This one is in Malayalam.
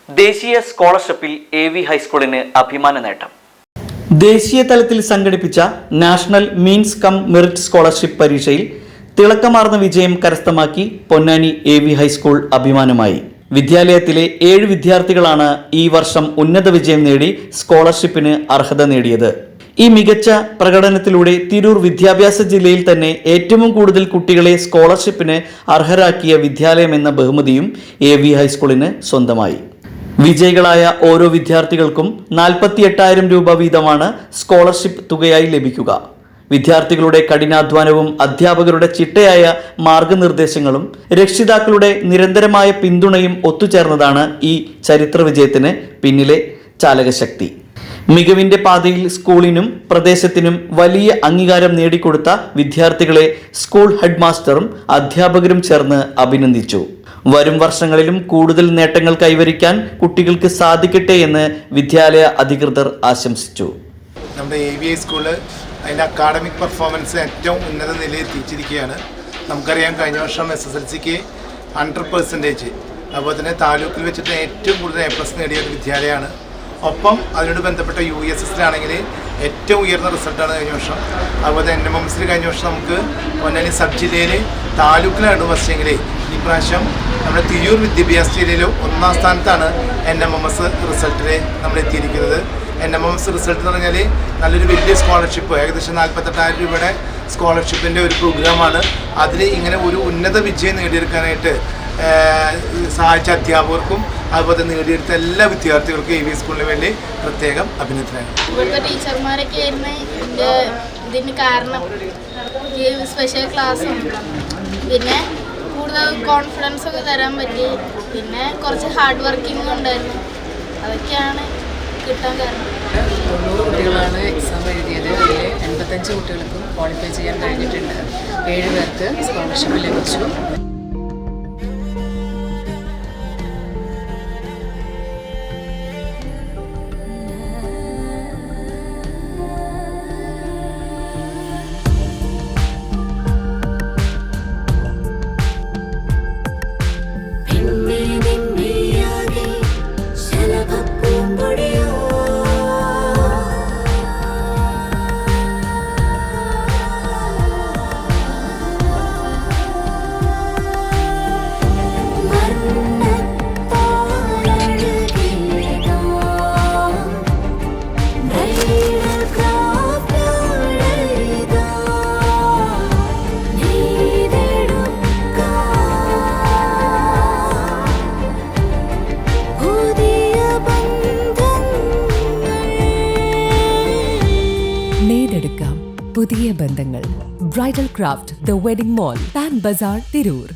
ദേശീയ സ്കോളർഷിപ്പിൽ AV ഹൈസ്കൂളിന് അഭിമാന നേട്ടം. ദേശീയ തലത്തിൽ സംഘടിപ്പിച്ച national means come merit scholarship പരീക്ഷയിൽ തിളക്കമാർന്ന വിജയം കരസ്ഥമാക്കി പൊന്നാനി AV ഹൈസ്കൂൾ അഭിമാനമായി. വിദ്യാലയത്തിലെ 7 വിദ്യാർത്ഥികളാണ് ഈ വർഷം ഉന്നത വിജയം നേടി സ്കോളർഷിപ്പിന് അർഹത നേടിയത്. ഈ മികച്ച പ്രകടനത്തിലൂടെ തിരൂർ വിദ്യാഭ്യാസ ജില്ലയിൽ തന്നെ ഏറ്റവും കൂടുതൽ കുട്ടികളെ സ്കോളർഷിപ്പിന് അർഹരാക്കിയ വിദ്യാലയം എന്ന ബഹുമതിയും AV ഹൈസ്കൂളിന് സ്വന്തമായി. വിജയികളായ ഓരോ വിദ്യാർത്ഥികൾക്കും 48,000 രൂപ വീതമാണ് സ്കോളർഷിപ്പ് തുകയായി ലഭിക്കുക. വിദ്യാർത്ഥികളുടെ കഠിനാധ്വാനവും അധ്യാപകരുടെ ചിട്ടയായ മാർഗനിർദ്ദേശങ്ങളും രക്ഷിതാക്കളുടെ നിരന്തരമായ പിന്തുണയും ഒത്തുചേർന്നതാണ് ഈ ചരിത്ര വിജയത്തിന് പിന്നിലെ ചാലകശക്തി. മികവിന്റെ പാതയിൽ സ്കൂളിനും പ്രദേശത്തിനും വലിയ അംഗീകാരം നേടിക്കൊടുത്ത വിദ്യാർത്ഥികളെ സ്കൂൾ ഹെഡ് മാസ്റ്ററും അധ്യാപകരും ചേർന്ന് അഭിനന്ദിച്ചു. വരും വർഷങ്ങളിലും കൂടുതൽ നേട്ടങ്ങൾ കൈവരിക്കാൻ കുട്ടികൾക്ക് സാധിക്കട്ടെ എന്ന് വിദ്യാലയ അധികൃതർ ആശംസിച്ചു. നമ്മുടെ AV സ്കൂള് അതിൻ്റെ അക്കാഡമിക് പെർഫോമൻസ് ഏറ്റവും ഉന്നത നിലയിൽ എത്തിച്ചിരിക്കുകയാണ്. നമുക്കറിയാം, കഴിഞ്ഞ വർഷം SSLCക്ക് 100%, അതുപോലെ തന്നെ താലൂക്കിൽ വെച്ചിട്ട് ഏറ്റവും കൂടുതൽ A+ നേടിയ ഒരു വിദ്യാലയമാണ്. ഒപ്പം അതിനോട് ബന്ധപ്പെട്ട USSലാണെങ്കിൽ ഏറ്റവും ഉയർന്ന റിസൾട്ടാണ് കഴിഞ്ഞ വർഷം. അതുപോലെ NMMSൽ കഴിഞ്ഞ വർഷം നമുക്ക് പൊന്നാനി സബ് ജില്ലയിൽ താലൂക്കിലാണ് ഫസ്റ്റെങ്കിൽ ഈ പ്രാവശ്യം നമ്മുടെ തിരൂർ വിദ്യാഭ്യാസ ജില്ലയിലും 1ാം സ്ഥാനത്താണ് NMMS റിസൾട്ടിൽ നമ്മൾ എത്തിയിരിക്കുന്നത്. NMMS റിസൾട്ട് എന്ന് പറഞ്ഞാൽ നല്ലൊരു വലിയ സ്കോളർഷിപ്പ്, ഏകദേശം 48,000 രൂപയുടെ സ്കോളർഷിപ്പിൻ്റെ ഒരു പ്രോഗ്രാമാണ്. അതിൽ ഇങ്ങനെ ഒരു ഉന്നത വിജയം നേടിയെടുക്കാനായിട്ട് സഹായിച്ച അധ്യാപകർക്കും അതുപോലെ നേടിയെടുത്ത എല്ലാ വിദ്യാർത്ഥികൾക്കും AV സ്കൂളിന് വേണ്ടി പ്രത്യേകം അഭിനന്ദനങ്ങൾ. ഇവിടുത്തെ ടീച്ചർമാരൊക്കെ ആയിരുന്നു ഇതിന് കാരണം. സ്പെഷ്യൽ ക്ലാസ്സും പിന്നെ കൂടുതൽ കോൺഫിഡൻസ് ഒക്കെ തരാൻ പറ്റി. പിന്നെ കുറച്ച് ഹാർഡ് വർക്കിംഗ് ഉണ്ടായിരുന്നു. അതൊക്കെയാണ് കിട്ടാൻ കാരണം. 90 കുട്ടികളാണ് എക്സാം എഴുതിയത്. അതിൽ 85 കുട്ടികൾക്കും ക്വാളിഫൈ ചെയ്യാൻ കഴിഞ്ഞിട്ടുണ്ട്. 7 പേർക്ക് സ്കോളർഷിപ്പ് ലഭിച്ചു. നേടെടുക്കാം പുതിയ ബന്ധങ്ങൾ. Bridal craft, the wedding mall, Pan Bazaar, Tirur.